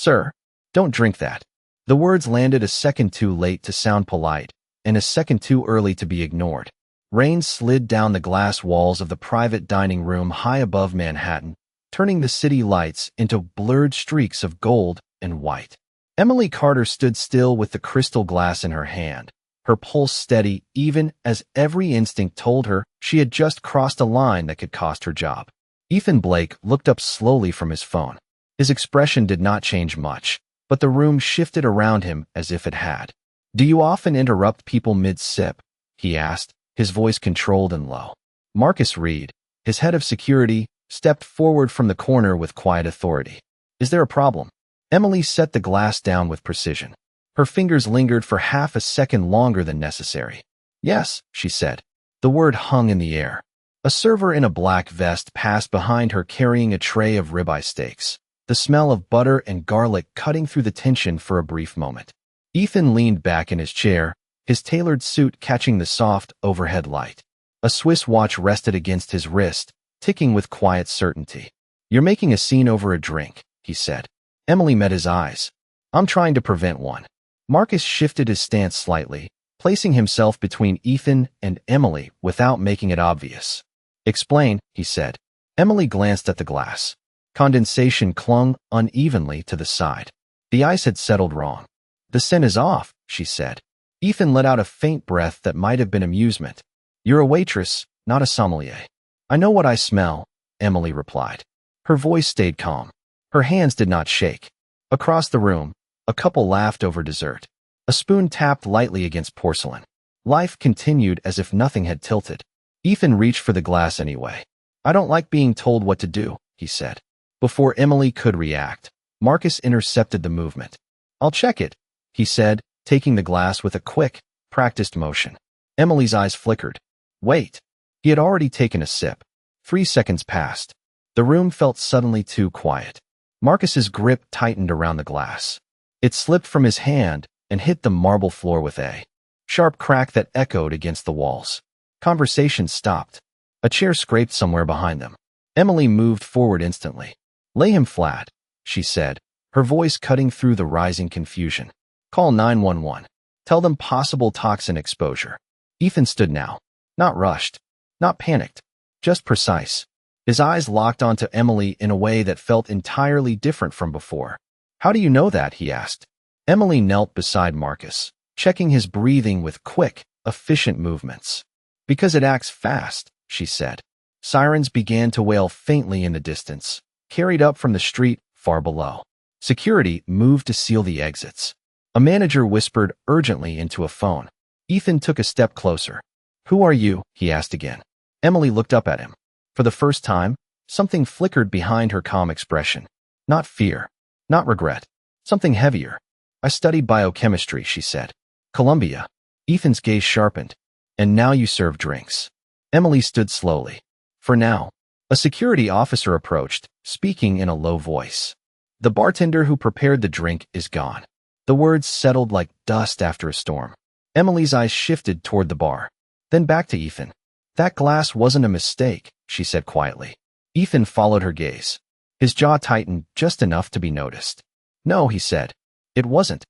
Sir, don't drink that. The words landed a second too late to sound polite, and a second too early to be ignored. Rain slid down the glass walls of the private dining room high above Manhattan, turning the city lights into blurred streaks of gold and white. Emily Carter stood still with the crystal glass in her hand, her pulse steady even as every instinct told her she had just crossed a line that could cost her job. Ethan Blake looked up slowly from his phone. His expression did not change much, but the room shifted around him as if it had. "Do you often interrupt people mid-sip?" he asked, his voice controlled and low. Marcus Reed, his head of security, stepped forward from the corner with quiet authority. "Is there a problem?" Emily set the glass down with precision. Her fingers lingered for half a second longer than necessary. "Yes," she said. The word hung in the air. A server in a black vest passed behind her carrying a tray of ribeye steaks, the smell of butter and garlic cutting through the tension for a brief moment. Ethan leaned back in his chair, his tailored suit catching the soft, overhead light. A Swiss watch rested against his wrist, ticking with quiet certainty. "You're making a scene over a drink," he said. Emily met his eyes. "I'm trying to prevent one." Marcus shifted his stance slightly, placing himself between Ethan and Emily without making it obvious. "Explain," he said. Emily glanced at the glass. Condensation clung unevenly to the side. The ice had settled wrong. "The scent is off," she said. Ethan let out a faint breath that might have been amusement. "You're a waitress, not a sommelier." "I know what I smell," Emily replied. Her voice stayed calm. Her hands did not shake. Across the room, a couple laughed over dessert. A spoon tapped lightly against porcelain. Life continued as if nothing had tilted. Ethan reached for the glass anyway. "I don't like being told what to do," he said. Before Emily could react, Marcus intercepted the movement. "I'll check it," he said, taking the glass with a quick, practiced motion. Emily's eyes flickered. "Wait." He had already taken a sip. 3 seconds passed. The room felt suddenly too quiet. Marcus's grip tightened around the glass. It slipped from his hand and hit the marble floor with a sharp crack that echoed against the walls. Conversation stopped. A chair scraped somewhere behind them. Emily moved forward instantly. "Lay him flat," she said, her voice cutting through the rising confusion. "Call 911. Tell them possible toxin exposure." Ethan stood now. Not rushed. Not panicked. Just precise. His eyes locked onto Emily in a way that felt entirely different from before. "How do you know that?" he asked. Emily knelt beside Marcus, checking his breathing with quick, efficient movements. "Because it acts fast," she said. Sirens began to wail faintly in the distance, carried up from the street far below. Security moved to seal the exits. A manager whispered urgently into a phone. Ethan took a step closer. "Who are you?" he asked again. Emily looked up at him. For the first time, something flickered behind her calm expression. Not fear. Not regret. Something heavier. "I studied biochemistry," she said. "Columbia." Ethan's gaze sharpened. "And now you serve drinks." Emily stood slowly. "For now." A security officer approached, speaking in a low voice. "The bartender who prepared the drink is gone." The words settled like dust after a storm. Emily's eyes shifted toward the bar, then back to Ethan. "That glass wasn't a mistake," she said quietly. Ethan followed her gaze. His jaw tightened just enough to be noticed. "No," he said. "It wasn't."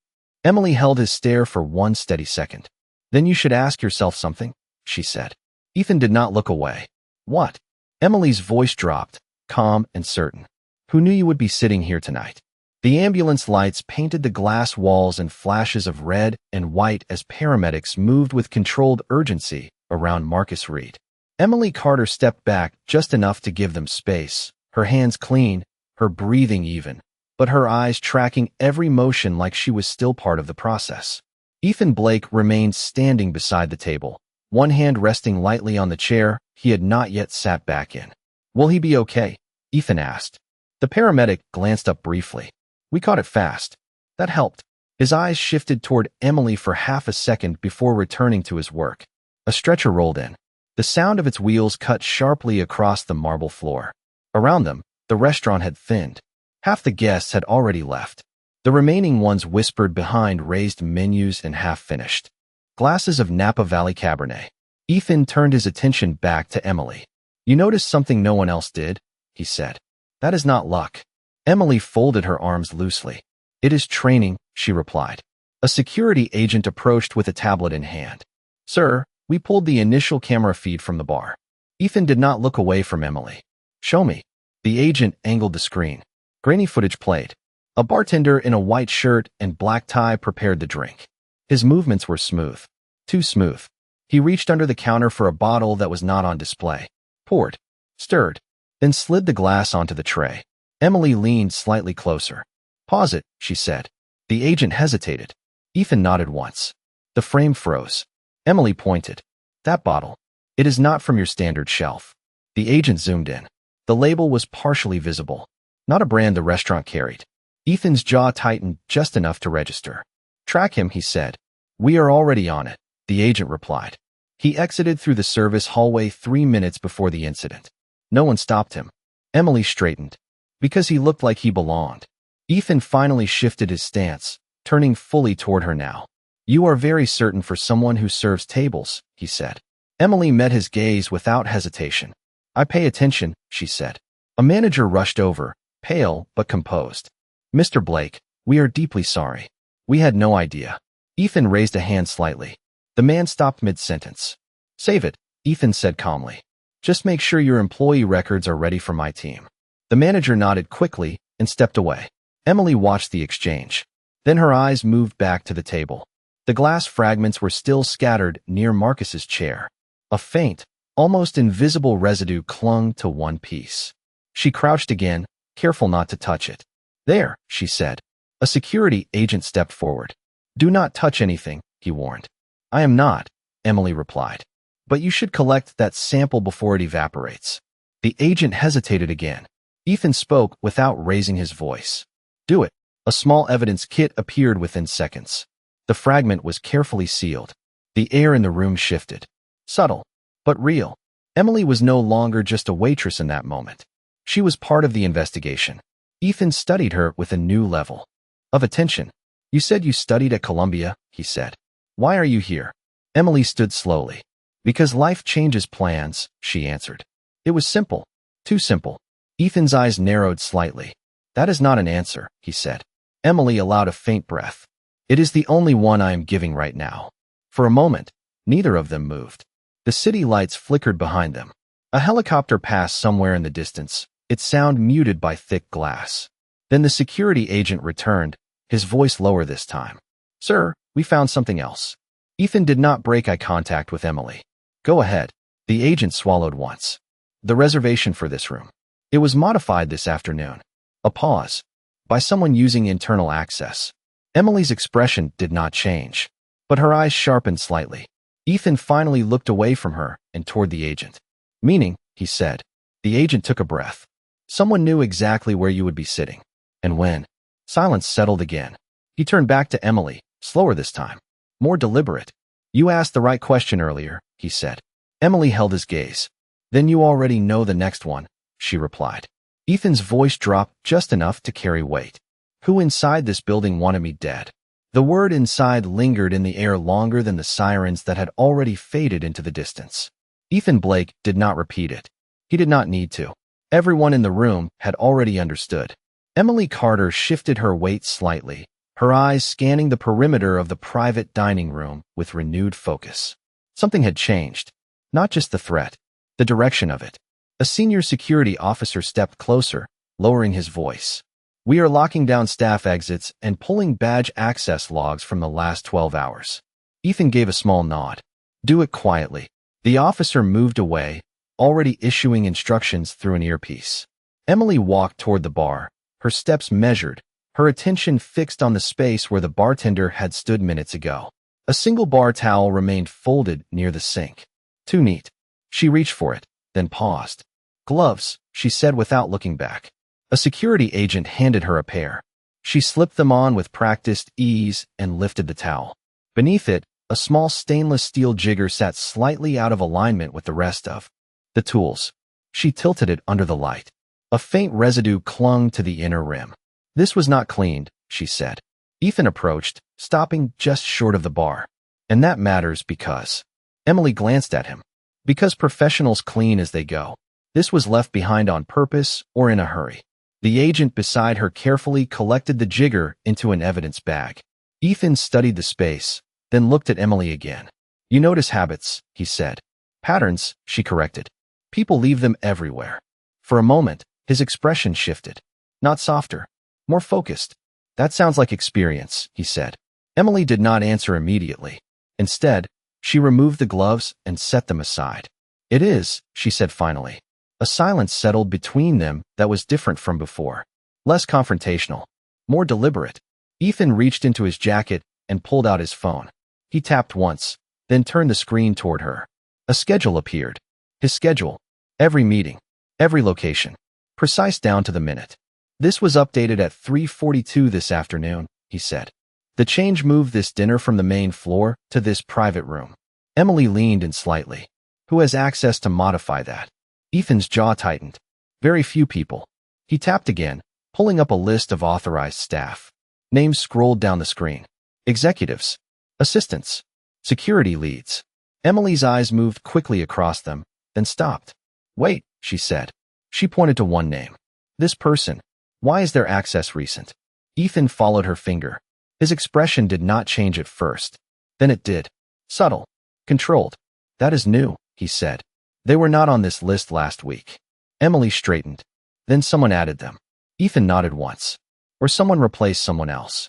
Emily held his stare for one steady second. "Then you should ask yourself something," she said. Ethan did not look away. "What?" Emily's voice dropped, calm and certain. "Who knew you would be sitting here tonight?" The ambulance lights painted the glass walls in flashes of red and white as paramedics moved with controlled urgency around Marcus Reed. Emily Carter stepped back just enough to give them space, her hands clean, her breathing even, but her eyes tracking every motion like she was still part of the process. Ethan Blake remained standing beside the table, one hand resting lightly on the chair he had not yet sat back in. "Will he be okay?" Ethan asked. The paramedic glanced up briefly. "We caught it fast." That helped. His eyes shifted toward Emily for half a second before returning to his work. A stretcher rolled in. The sound of its wheels cut sharply across the marble floor. Around them, the restaurant had thinned. Half the guests had already left. The remaining ones whispered behind raised menus and half-finished glasses of Napa Valley Cabernet. Ethan turned his attention back to Emily. "You noticed something no one else did?" he said. "That is not luck." Emily folded her arms loosely. It is training, she replied. A security agent approached with a tablet in hand. Sir, we pulled the initial camera feed from the bar. Ethan did not look away from Emily. Show me. The agent angled the screen. Grainy footage played. A bartender in a white shirt and black tie prepared the drink. His movements were smooth. Too smooth. He reached under the counter for a bottle that was not on display. Poured. Stirred. Then slid the glass onto the tray. Emily leaned slightly closer. Pause it, she said. The agent hesitated. Ethan nodded once. The frame froze. Emily pointed. That bottle. It is not from your standard shelf. The agent zoomed in. The label was partially visible. Not a brand the restaurant carried. Ethan's jaw tightened just enough to register. Track him, he said. We are already on it, the agent replied. He exited through the service hallway 3 minutes before the incident. No one stopped him. Emily straightened. Because he looked like he belonged. Ethan finally shifted his stance, turning fully toward her now. You are very certain for someone who serves tables, he said. Emily met his gaze without hesitation. I pay attention, she said. A manager rushed over, pale but composed. Mr. Blake, we are deeply sorry. We had no idea. Ethan raised a hand slightly. The man stopped mid-sentence. Save it, Ethan said calmly. Just make sure your employee records are ready for my team. The manager nodded quickly and stepped away. Emily watched the exchange. Then her eyes moved back to the table. The glass fragments were still scattered near Marcus's chair. A faint, almost invisible residue clung to one piece. She crouched again, careful not to touch it. There, she said. A security agent stepped forward. Do not touch anything, he warned. I am not, Emily replied. But you should collect that sample before it evaporates. The agent hesitated again. Ethan spoke without raising his voice. Do it. A small evidence kit appeared within seconds. The fragment was carefully sealed. The air in the room shifted. Subtle, but real. Emily was no longer just a waitress in that moment. She was part of the investigation. Ethan studied her with a new level of attention. You said you studied at Columbia, he said. Why are you here? Emily stood slowly. Because life changes plans, she answered. It was simple. Too simple. Ethan's eyes narrowed slightly. That is not an answer, he said. Emily allowed a faint breath. It is the only one I am giving right now. For a moment, neither of them moved. The city lights flickered behind them. A helicopter passed somewhere in the distance, its sound muted by thick glass. Then the security agent returned, his voice lower this time. Sir, we found something else. Ethan did not break eye contact with Emily. Go ahead. The agent swallowed once. The reservation for this room. It was modified this afternoon. A pause. By someone using internal access. Emily's expression did not change, but her eyes sharpened slightly. Ethan finally looked away from her and toward the agent. Meaning, he said. The agent took a breath. Someone knew exactly where you would be sitting. And when. Silence settled again. He turned back to Emily, slower this time. More deliberate. You asked the right question earlier, he said. Emily held his gaze. Then you already know the next one, she replied. Ethan's voice dropped just enough to carry weight. Who inside this building wanted me dead? The word inside lingered in the air longer than the sirens that had already faded into the distance. Ethan Blake did not repeat it. He did not need to. Everyone in the room had already understood. Emily Carter shifted her weight slightly, her eyes scanning the perimeter of the private dining room with renewed focus. Something had changed. Not just the threat, the direction of it. A senior security officer stepped closer, lowering his voice. We are locking down staff exits and pulling badge access logs from the last 12 hours. Ethan gave a small nod. Do it quietly. The officer moved away, already issuing instructions through an earpiece. Emily walked toward the bar, her steps measured, her attention fixed on the space where the bartender had stood minutes ago. A single bar towel remained folded near the sink. Too neat. She reached for it, then paused. Gloves, she said without looking back. A security agent handed her a pair. She slipped them on with practiced ease and lifted the towel. Beneath it, a small stainless steel jigger sat slightly out of alignment with the rest of the tools. She tilted it under the light. A faint residue clung to the inner rim. This was not cleaned, she said. Ethan approached, stopping just short of the bar. And that matters because... Emily glanced at him. Because professionals clean as they go. This was left behind on purpose or in a hurry. The agent beside her carefully collected the jigger into an evidence bag. Ethan studied the space, then looked at Emily again. You notice habits, he said. Patterns, she corrected. People leave them everywhere. For a moment, his expression shifted. Not softer, more focused. That sounds like experience, he said. Emily did not answer immediately. Instead, she removed the gloves and set them aside. It is, she said finally. A silence settled between them that was different from before. Less confrontational, more deliberate. Ethan reached into his jacket and pulled out his phone. He tapped once, then turned the screen toward her. A schedule appeared. His schedule. Every meeting. Every location. Precise down to the minute. This was updated at 3:42 this afternoon, he said. The change moved this dinner from the main floor to this private room. Emily leaned in slightly. Who has access to modify that? Ethan's jaw tightened. Very few people. He tapped again, pulling up a list of authorized staff. Names scrolled down the screen. Executives. Assistants. Security leads. Emily's eyes moved quickly across them, then stopped. Wait, she said. She pointed to one name. This person. Why is their access recent? Ethan followed her finger. His expression did not change at first. Then it did. Subtle. Controlled. That is new, he said. They were not on this list last week. Emily straightened. Then someone added them. Ethan nodded once. Or someone replaced someone else.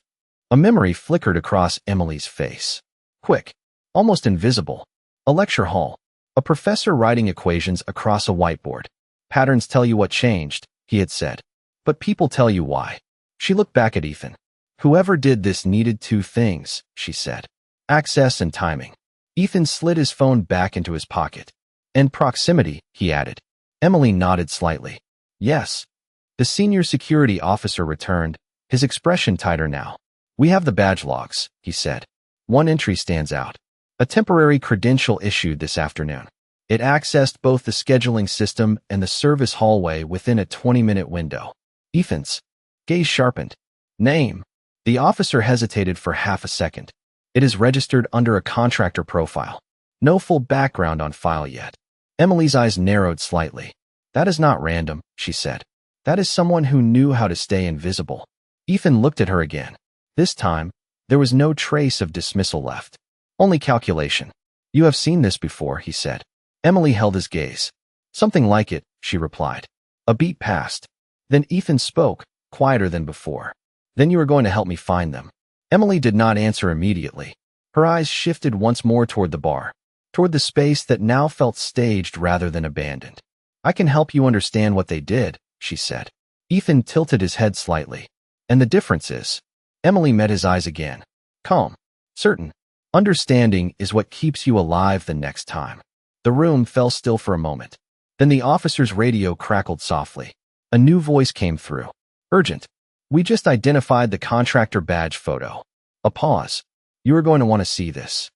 A memory flickered across Emily's face. Quick. Almost invisible. A lecture hall. A professor writing equations across a whiteboard. Patterns tell you what changed, he had said. But people tell you why. She looked back at Ethan. Whoever did this needed two things, she said. Access and timing. Ethan slid his phone back into his pocket. And proximity, he added. Emily nodded slightly. Yes. The senior security officer returned, his expression tighter now. We have the badge logs, he said. One entry stands out. A temporary credential issued this afternoon. It accessed both the scheduling system and the service hallway within a 20-minute window. Ethan's gaze sharpened. Name. The officer hesitated for half a second. It is registered under a contractor profile. No full background on file yet. Emily's eyes narrowed slightly. That is not random, she said. That is someone who knew how to stay invisible. Ethan looked at her again. This time, there was no trace of dismissal left. Only calculation. You have seen this before, he said. Emily held his gaze. Something like it, she replied. A beat passed. Then Ethan spoke, quieter than before. Then you are going to help me find them. Emily did not answer immediately. Her eyes shifted once more toward the bar, toward the space that now felt staged rather than abandoned. I can help you understand what they did, she said. Ethan tilted his head slightly. And the difference is? Emily met his eyes again. Calm. Certain. Understanding is what keeps you alive the next time. The room fell still for a moment. Then the officer's radio crackled softly. A new voice came through. Urgent. We just identified the contractor badge photo. A pause. You are going to want to see this.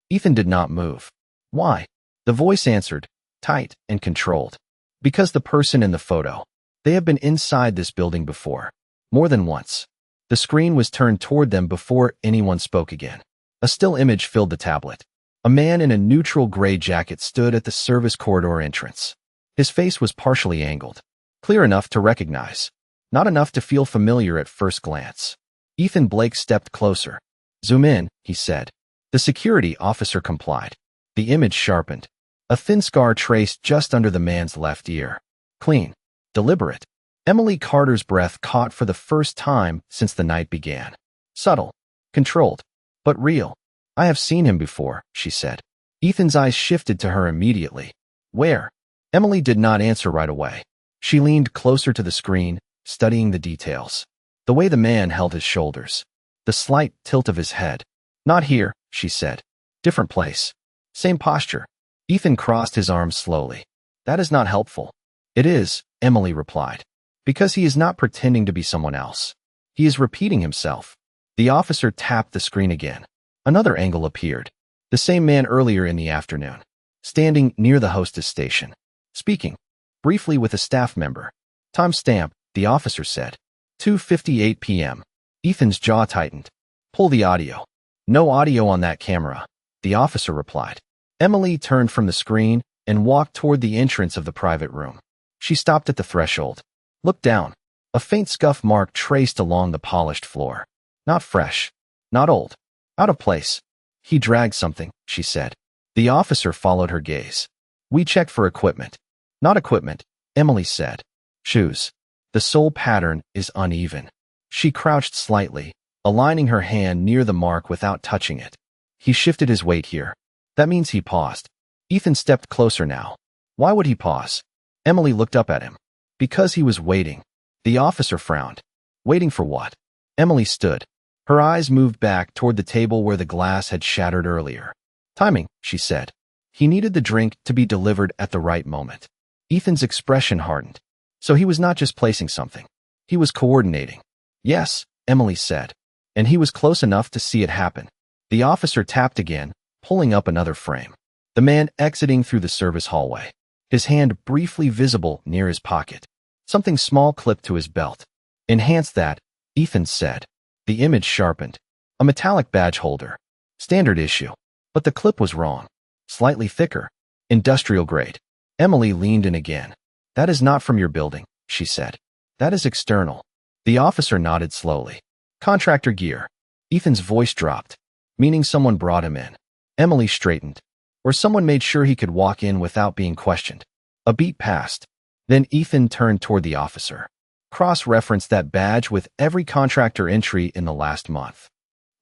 Ethan did not move. Why? The voice answered, tight and controlled. Because the person in the photo. They have been inside this building before. More than once. The screen was turned toward them before anyone spoke again. A still image filled the tablet. A man in a neutral gray jacket stood at the service corridor entrance. His face was partially angled. Clear enough to recognize. Not enough to feel familiar at first glance. Ethan Blake stepped closer. Zoom in, he said. The security officer complied. The image sharpened. A thin scar traced just under the man's left ear. Clean. Deliberate. Emily Carter's breath caught for the first time since the night began. Subtle. Controlled. But real. I have seen him before, she said. Ethan's eyes shifted to her immediately. Where? Emily did not answer right away. She leaned closer to the screen, studying the details. The way the man held his shoulders. The slight tilt of his head. Not here, she said. Different place. Same posture. Ethan crossed his arms slowly. That is not helpful. It is, Emily replied. Because he is not pretending to be someone else. He is repeating himself. The officer tapped the screen again. Another angle appeared. The same man earlier in the afternoon. Standing near the hostess station. Speaking. Briefly with a staff member. Timestamp, the officer said. 2:58 p.m. Ethan's jaw tightened. Pull the audio. No audio on that camera, the officer replied. Emily turned from the screen and walked toward the entrance of the private room. She stopped at the threshold. Looked down. A faint scuff mark traced along the polished floor. Not fresh. Not old. Out of place. He dragged something, she said. The officer followed her gaze. We checked for equipment. Not equipment, Emily said. Shoes. The sole pattern is uneven. She crouched slightly, aligning her hand near the mark without touching it. He shifted his weight here. That means he paused. Ethan stepped closer now. Why would he pause? Emily looked up at him. Because he was waiting. The officer frowned. Waiting for what? Emily stood. Her eyes moved back toward the table where the glass had shattered earlier. Timing, she said. He needed the drink to be delivered at the right moment. Ethan's expression hardened. So he was not just placing something. He was coordinating. Yes, Emily said. And he was close enough to see it happen. The officer tapped again, pulling up another frame. The man exiting through the service hallway. His hand briefly visible near his pocket. Something small clipped to his belt. Enhance that, Ethan said. The image sharpened. A metallic badge holder. Standard issue. But the clip was wrong. Slightly thicker. Industrial grade. Emily leaned in again. That is not from your building, she said. That is external. The officer nodded slowly. Contractor gear. Ethan's voice dropped. Meaning someone brought him in. Emily straightened. Or someone made sure he could walk in without being questioned. A beat passed. Then Ethan turned toward the officer. Cross-referenced that badge with every contractor entry in the last month.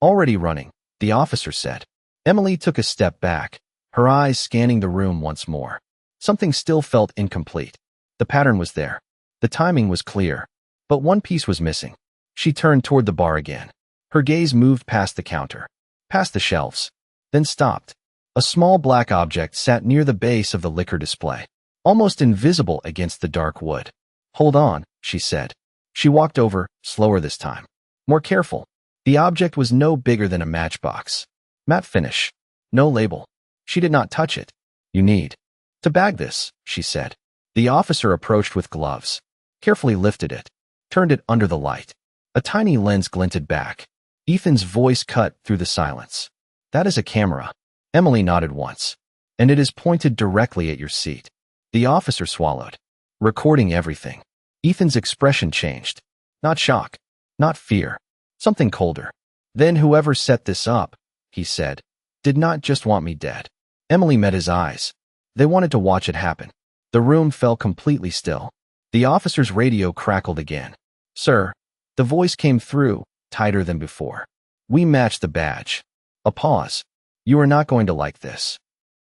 Already running, the officer said. Emily took a step back, her eyes scanning the room once more. Something still felt incomplete. The pattern was there. The timing was clear. But one piece was missing. She turned toward the bar again. Her gaze moved past the counter, past the shelves, then stopped. A small black object sat near the base of the liquor display, almost invisible against the dark wood. Hold on, she said. She walked over, slower this time. More careful. The object was no bigger than a matchbox. Matte finish. No label. She did not touch it. You need to bag this, she said. The officer approached with gloves, carefully lifted it, turned it under the light. A tiny lens glinted back. Ethan's voice cut through the silence. That is a camera. Emily nodded once. And it is pointed directly at your seat. The officer swallowed. Recording everything. Ethan's expression changed. Not shock. Not fear. Something colder. Then whoever set this up, he said, did not just want me dead. Emily met his eyes. They wanted to watch it happen. The room fell completely still. The officer's radio crackled again. Sir, the voice came through, tighter than before. We matched the badge. A pause. You are not going to like this.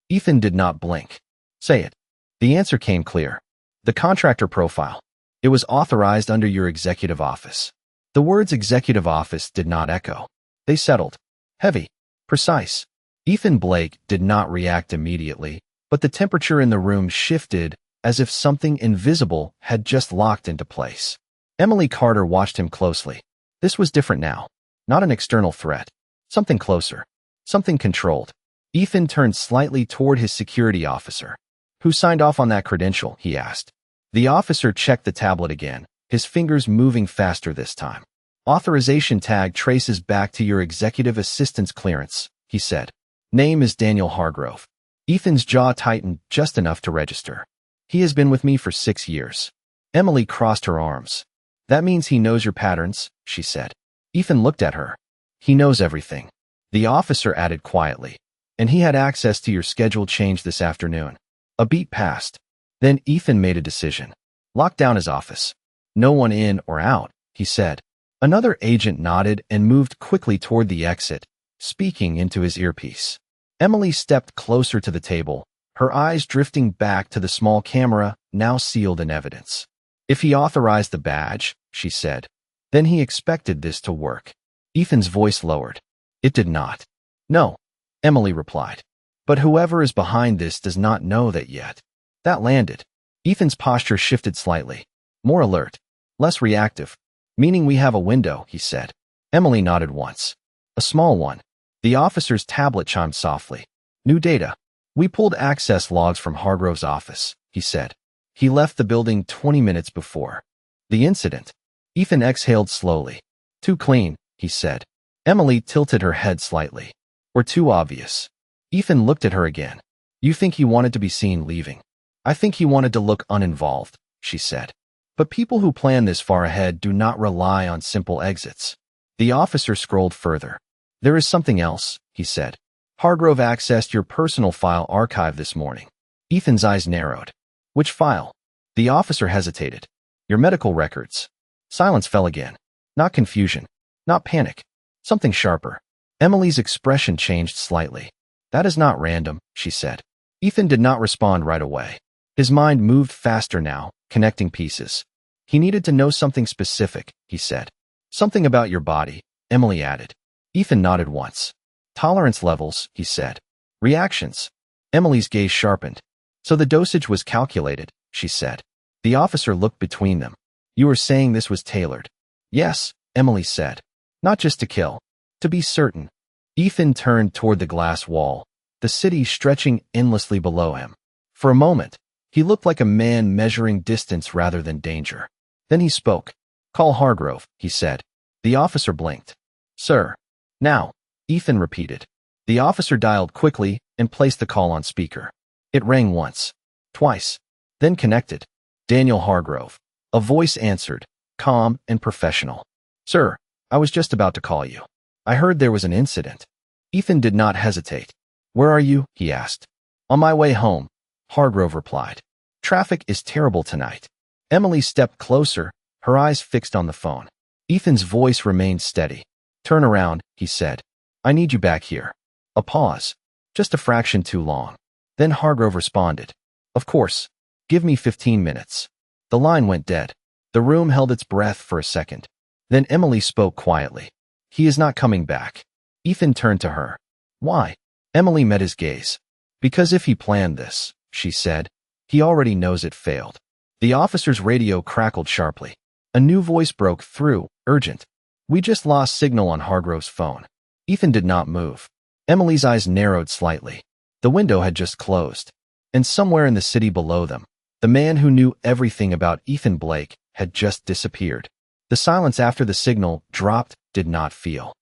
Ethan did not blink. Say it. The answer came clear. The contractor profile. It was authorized under your executive office. The words executive office did not echo. They settled. Heavy. Precise. Ethan Blake did not react immediately, but the temperature in the room shifted as if something invisible had just locked into place. Emily Carter watched him closely. This was different now. Not an external threat. Something closer. Something controlled. Ethan turned slightly toward his security officer. Who signed off on that credential? He asked. The officer checked the tablet again, his fingers moving faster this time. Authorization tag traces back to your executive assistant's clearance, he said. Name is Daniel Hargrove. Ethan's jaw tightened just enough to register. He has been with me for 6 years. Emily crossed her arms. That means he knows your patterns, she said. Ethan looked at her. He knows everything. The officer added quietly. And he had access to your schedule change this afternoon. A beat passed. Then Ethan made a decision. Locked down his office. No one in or out, he said. Another agent nodded and moved quickly toward the exit, speaking into his earpiece. Emily stepped closer to the table, her eyes drifting back to the small camera, now sealed in evidence. If he authorized the badge, she said, then he expected this to work. Ethan's voice lowered. It did not. No, Emily replied. But whoever is behind this does not know that yet. That landed. Ethan's posture shifted slightly. More alert. Less reactive. Meaning we have a window, he said. Emily nodded once. A small one. The officer's tablet chimed softly. New data. We pulled access logs from Hargrove's office, he said. He left the building 20 minutes before. The incident. Ethan exhaled slowly. Too clean, he said. Emily tilted her head slightly. Or too obvious. Ethan looked at her again. You think he wanted to be seen leaving? I think he wanted to look uninvolved, she said. But people who plan this far ahead do not rely on simple exits. The officer scrolled further. There is something else, he said. Hargrove accessed your personal file archive this morning. Ethan's eyes narrowed. Which file? The officer hesitated. Your medical records. Silence fell again. Not confusion. Not panic. Something sharper. Emily's expression changed slightly. That is not random, she said. Ethan did not respond right away. His mind moved faster now, connecting pieces. He needed to know something specific, he said. Something about your body, Emily added. Ethan nodded once. Tolerance levels, he said. Reactions. Emily's gaze sharpened. So the dosage was calculated, she said. The officer looked between them. You were saying this was tailored. Yes, Emily said. Not just to kill. To be certain. Ethan turned toward the glass wall, the city stretching endlessly below him. For a moment, he looked like a man measuring distance rather than danger. Then he spoke. Call Hargrove, he said. The officer blinked. Sir. Now, Ethan repeated. The officer dialed quickly and placed the call on speaker. It rang once, twice, then connected. Daniel Hargrove. A voice answered, calm and professional. Sir, I was just about to call you. I heard there was an incident. Ethan did not hesitate. Where are you? He asked. On my way home, Hargrove replied. Traffic is terrible tonight. Emily stepped closer, her eyes fixed on the phone. Ethan's voice remained steady. Turn around, he said. I need you back here. A pause. Just a fraction too long. Then Hargrove responded. Of course. Give me 15 minutes. The line went dead. The room held its breath for a second. Then Emily spoke quietly. He is not coming back. Ethan turned to her. Why? Emily met his gaze. Because if he planned this, she said, he already knows it failed. The officer's radio crackled sharply. A new voice broke through, urgent. We just lost signal on Hargrove's phone. Ethan did not move. Emily's eyes narrowed slightly. The window had just closed. And somewhere in the city below them, the man who knew everything about Ethan Blake had just disappeared. The silence after the signal dropped did not feel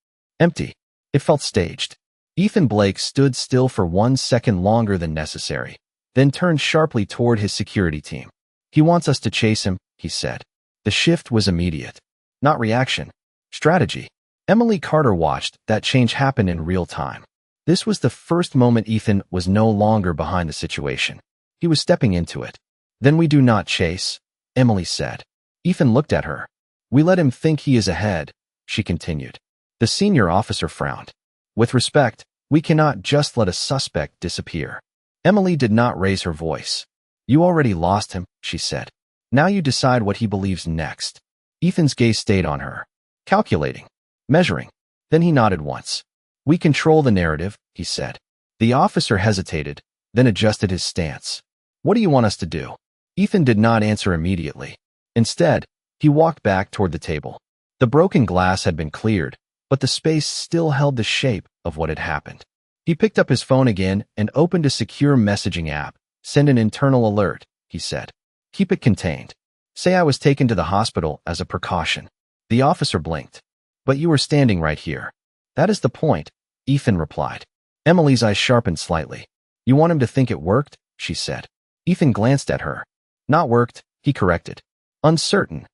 empty. It felt staged. Ethan Blake stood still for 1 second longer than necessary, then turned sharply toward his security team. He wants us to chase him, he said. The shift was immediate. Not reaction. Strategy. Emily Carter watched that change happen in real time. This was the first moment Ethan was no longer behind the situation. He was stepping into it. Then we do not chase, Emily said. Ethan looked at her. We let him think he is ahead, she continued. The senior officer frowned. With respect, we cannot just let a suspect disappear. Emily did not raise her voice. You already lost him, she said. Now you decide what he believes next. Ethan's gaze stayed on her. Calculating. Measuring. Then he nodded once. We control the narrative, he said. The officer hesitated, then adjusted his stance. What do you want us to do? Ethan did not answer immediately. Instead, he walked back toward the table. The broken glass had been cleared, but the space still held the shape of what had happened. He picked up his phone again and opened a secure messaging app. Send an internal alert, he said. Keep it contained. Say I was taken to the hospital as a precaution. The officer blinked. But you were standing right here. That is the point, Ethan replied. Emily's eyes sharpened slightly. You want him to think it worked? She said. Ethan glanced at her. Not worked, he corrected. Uncertain.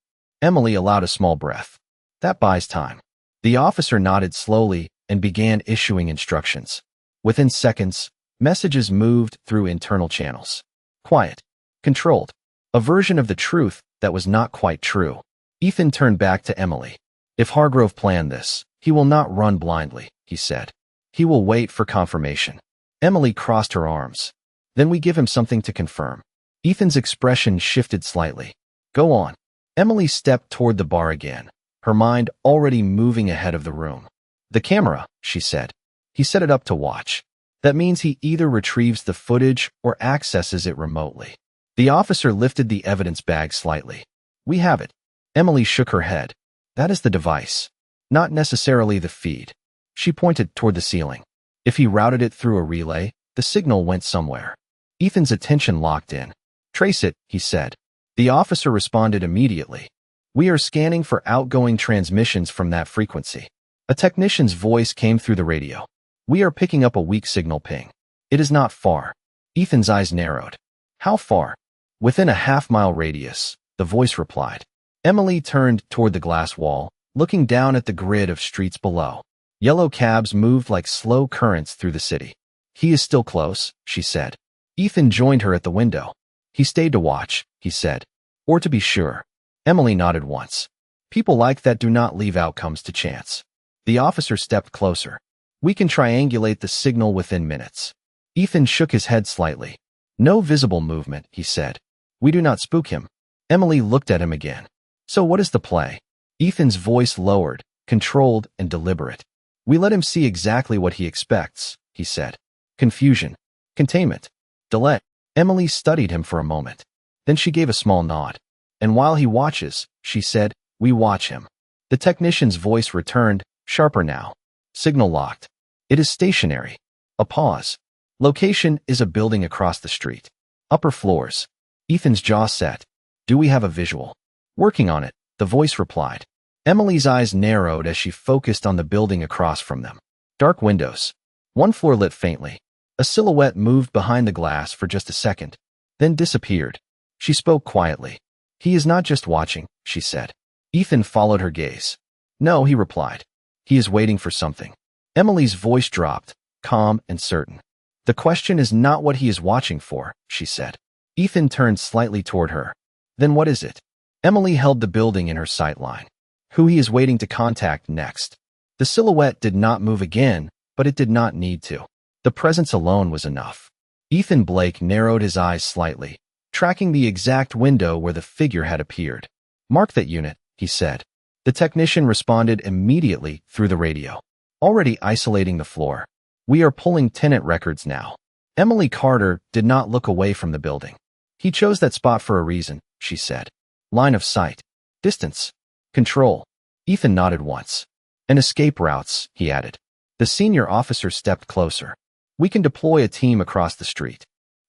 Emily allowed a small breath. That buys time. The officer nodded slowly and began issuing instructions. Within seconds, messages moved through internal channels. Quiet. Controlled. A version of the truth that was not quite true. Ethan turned back to Emily. If Hargrove planned this, he will not run blindly, he said. He will wait for confirmation. Emily crossed her arms. Then we give him something to confirm. Ethan's expression shifted slightly. Go on. Emily stepped toward the bar again, her mind already moving ahead of the room. The camera, she said. He set it up to watch. That means he either retrieves the footage or accesses it remotely. The officer lifted the evidence bag slightly. We have it. Emily shook her head. That is the device, not necessarily the feed. She pointed toward the ceiling. If he routed it through a relay, the signal went somewhere. Ethan's attention locked in. Trace it, he said. The officer responded immediately. We are scanning for outgoing transmissions from that frequency. A technician's voice came through the radio. We are picking up a weak signal ping. It is not far. Ethan's eyes narrowed. How far? Within a half-mile radius, the voice replied. Emily turned toward the glass wall, looking down at the grid of streets below. Yellow cabs moved like slow currents through the city. He is still close, she said. Ethan joined her at the window. He stayed to watch, he said. Or to be sure. Emily nodded once. People like that do not leave outcomes to chance. The officer stepped closer. We can triangulate the signal within minutes. Ethan shook his head slightly. No visible movement, he said. We do not spook him. Emily looked at him again. So what is the play? Ethan's voice lowered, controlled and deliberate. We let him see exactly what he expects, he said. Confusion. Containment. Delay. Emily studied him for a moment. Then she gave a small nod. And while he watches, she said, we watch him. The technician's voice returned, sharper now. Signal locked. It is stationary. A pause. Location is a building across the street. Upper floors. Ethan's jaw set. Do we have a visual? Working on it, the voice replied. Emily's eyes narrowed as she focused on the building across from them. Dark windows. One floor lit faintly. A silhouette moved behind the glass for just a second, then disappeared. She spoke quietly. He is not just watching, she said. Ethan followed her gaze. No, he replied. He is waiting for something. Emily's voice dropped, calm and certain. The question is not what he is watching for, she said. Ethan turned slightly toward her. Then what is it? Emily held the building in her sightline. Who he is waiting to contact next. The silhouette did not move again, but it did not need to. The presence alone was enough. Ethan Blake narrowed his eyes slightly, tracking the exact window where the figure had appeared. Mark that unit, he said. The technician responded immediately through the radio. Already isolating the floor. We are pulling tenant records now. Emily Carter did not look away from the building. He chose that spot for a reason, she said. Line of sight. Distance. Control. Ethan nodded once. And escape routes, he added. The senior officer stepped closer. We can deploy a team across the street.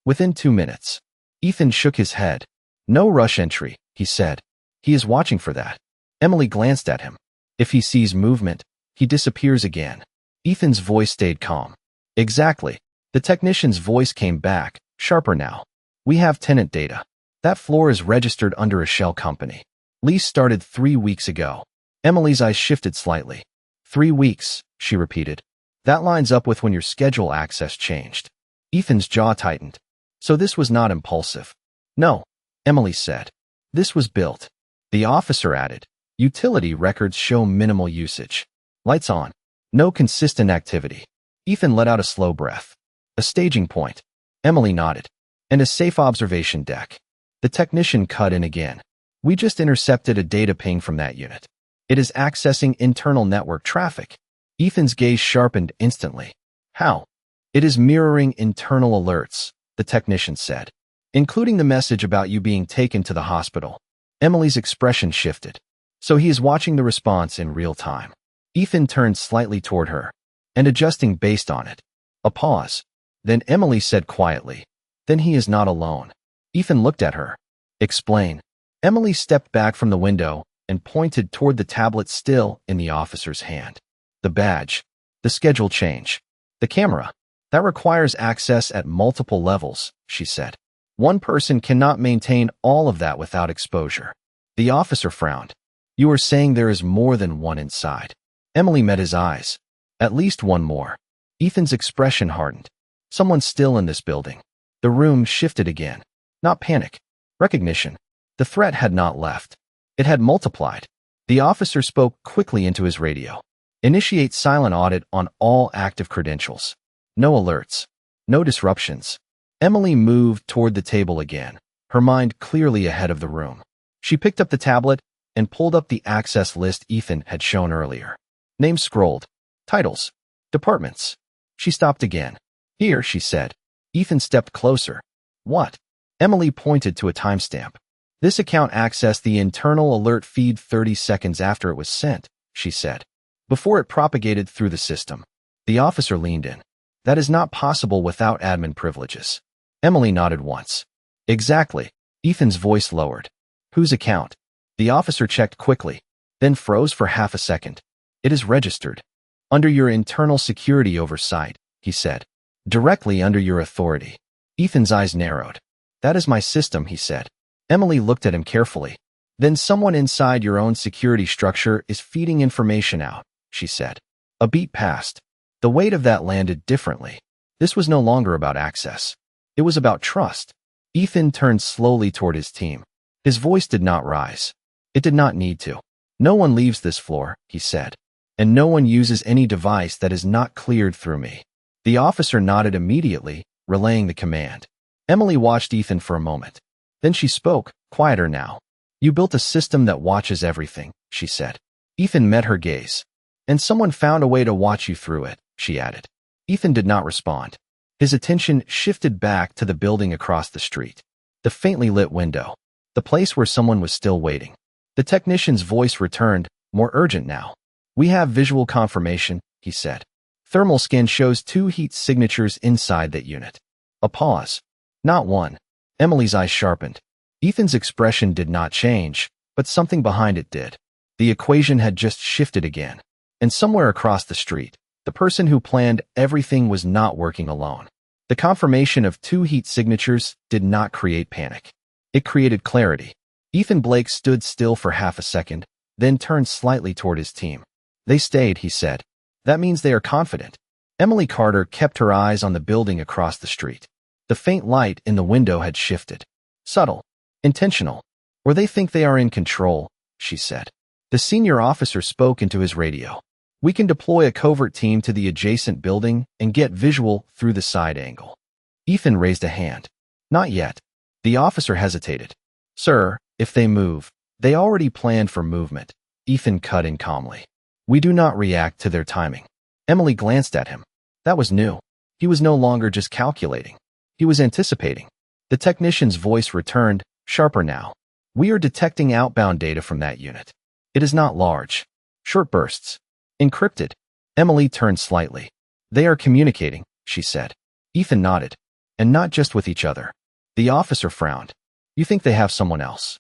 Within 2 minutes. Ethan shook his head. No rush entry, he said. He is watching for that. Emily glanced at him. If he sees movement, he disappears again. Ethan's voice stayed calm. Exactly. The technician's voice came back, sharper now. We have tenant data. That floor is registered under a shell company. Lease started 3 weeks ago. Emily's eyes shifted slightly. 3 weeks, she repeated. That lines up with when your schedule access changed. Ethan's jaw tightened. So this was not impulsive. No, Emily said. This was built. The officer added. Utility records show minimal usage. Lights on. No consistent activity. Ethan let out a slow breath. A staging point. Emily nodded. And a safe observation deck. The technician cut in again. We just intercepted a data ping from that unit. It is accessing internal network traffic. Ethan's gaze sharpened instantly. How? It is mirroring internal alerts, the technician said, including the message about you being taken to the hospital. Emily's expression shifted. So he is watching the response in real time. Ethan turned slightly toward her, and adjusting based on it. A pause. Then Emily said quietly, then he is not alone. Ethan looked at her. Explain. Emily stepped back from the window and pointed toward the tablet still in the officer's hand. The badge. The schedule change. The camera. That requires access at multiple levels, she said. One person cannot maintain all of that without exposure. The officer frowned. You are saying there is more than one inside. Emily met his eyes. At least one more. Ethan's expression hardened. Someone's still in this building. The room shifted again. Not panic. Recognition. The threat had not left. It had multiplied. The officer spoke quickly into his radio. Initiate silent audit on all active credentials. No alerts. No disruptions. Emily moved toward the table again, her mind clearly ahead of the room. She picked up the tablet and pulled up the access list Ethan had shown earlier. Names scrolled. Titles. Departments. She stopped again. Here, she said. Ethan stepped closer. What? Emily pointed to a timestamp. This account accessed the internal alert feed 30 seconds after it was sent, she said, before it propagated through the system. The officer leaned in. That is not possible without admin privileges. Emily nodded once. Exactly. Ethan's voice lowered. Whose account? The officer checked quickly, then froze for half a second. It is registered. Under your internal security oversight, he said. Directly under your authority. Ethan's eyes narrowed. That is my system, he said. Emily looked at him carefully. Then someone inside your own security structure is feeding information out, she said. A beat passed. The weight of that landed differently. This was no longer about access. It was about trust. Ethan turned slowly toward his team. His voice did not rise. It did not need to. No one leaves this floor, he said. And no one uses any device that is not cleared through me. The officer nodded immediately, relaying the command. Emily watched Ethan for a moment. Then she spoke, quieter now. You built a system that watches everything, she said. Ethan met her gaze. And someone found a way to watch you through it, she added. Ethan did not respond. His attention shifted back to the building across the street. The faintly lit window. The place where someone was still waiting. The technician's voice returned, more urgent now. We have visual confirmation, he said. Thermal scan shows 2 heat signatures inside that unit. A pause. Not one. Emily's eyes sharpened. Ethan's expression did not change, but something behind it did. The equation had just shifted again. And somewhere across the street, the person who planned everything was not working alone. The confirmation of 2 heat signatures did not create panic. It created clarity. Ethan Blake stood still for half a second, then turned slightly toward his team. They stayed, he said. That means they are confident. Emily Carter kept her eyes on the building across the street. The faint light in the window had shifted. Subtle. Intentional. Or they think they are in control, she said. The senior officer spoke into his radio. We can deploy a covert team to the adjacent building and get visual through the side angle. Ethan raised a hand. Not yet. The officer hesitated. Sir, if they move, they already planned for movement. Ethan cut in calmly. We do not react to their timing. Emily glanced at him. That was new. He was no longer just calculating. He was anticipating. The technician's voice returned, sharper now. We are detecting outbound data from that unit. It is not large. Short bursts. Encrypted. Emily turned slightly. They are communicating, she said. Ethan nodded. And not just with each other. The officer frowned. You think they have someone else?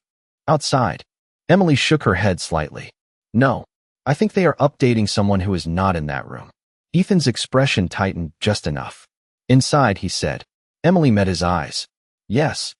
Outside. Emily shook her head slightly. No. I think they are updating someone who is not in that room. Ethan's expression tightened just enough. Inside, he said. Emily met his eyes. Yes.